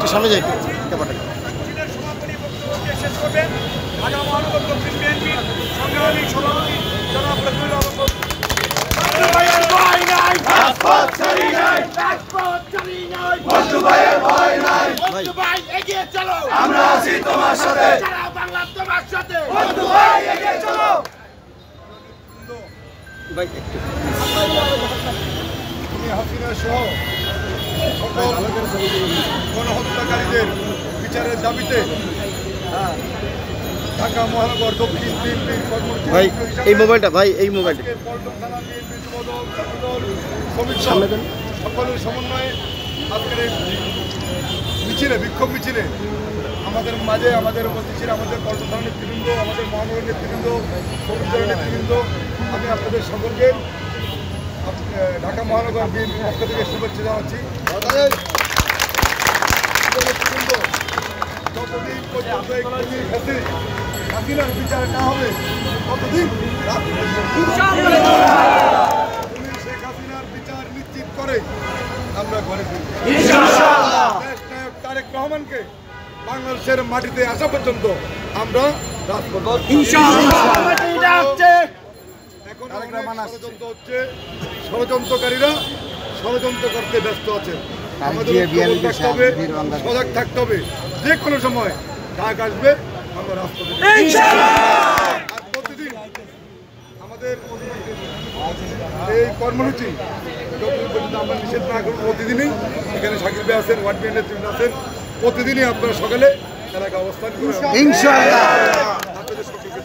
একটু সামনে যাই আমরা আছি তোমার সাথে, বাংলা তোমার সাথে, বন্ধু ভাই এগিয়ে চলো। ভাই একটু তুমি হাসিনা সহ সকল গণহত্যাকারীদের বিচারের দাবিতে ঢাকা মহানগর দক্ষিণ বিএনপির কর্মসূচি ভাই এই মোবাইলটা ভাই এই মোবাইলটা পল্টন থানা বিএনপি যুবদল ছাত্রদল শ্রমিক দল সকলের সমন্বয়ে আজকের এই মিছিলে বিক্ষোভ মিছিলে আমাদের মাঝে আমাদের উপস্থিত ছিল আমাদের পল্টন থানা নেতৃবৃন্দ, আমাদের মহানগর নেতৃবৃন্দ, শ্রমিক দলের নেতৃবৃন্দ। আমি আপনাদের সকলকে ঢাকা মহানগর বিএনপির পক্ষ থেকে শুভেচ্ছা জানাচ্ছি। যতদিন পর্যন্ত হাসিনার বিচার না হবে ততদিন শেখ হাসিনার বিচার নিশ্চিত করে আমরা ঘরে ফিরব। দেশ নায়ক তারেক রহমানকে বাংলাদেশের মাটিতে আসা পর্যন্ত আমরা এখন ষড়যন্ত্র হচ্ছে, ষড়যন্ত্রকারীরা ষড়যন্ত্র করতে ব্যস্ত আছে। আমাদের থাকতে হবে, সজাগ থাকতে হবে। যে কোনো সময় ডাক আসবে, আমরা রাজপথে। আর প্রতিদিন আমাদের এই কর্মসূচি যতদিন পর্যন্ত আমরা নিষেধ না করব, প্রতিদিনই এখানে শাকিল ভাই আছেন, ওয়ার্ড বিএনপির নেতৃবৃন্দ আছেন, প্রতিদিনই আপনারা সকালে এলাকা অবস্থান করে ইনশাআল্লাহ আপনাদের সকলকে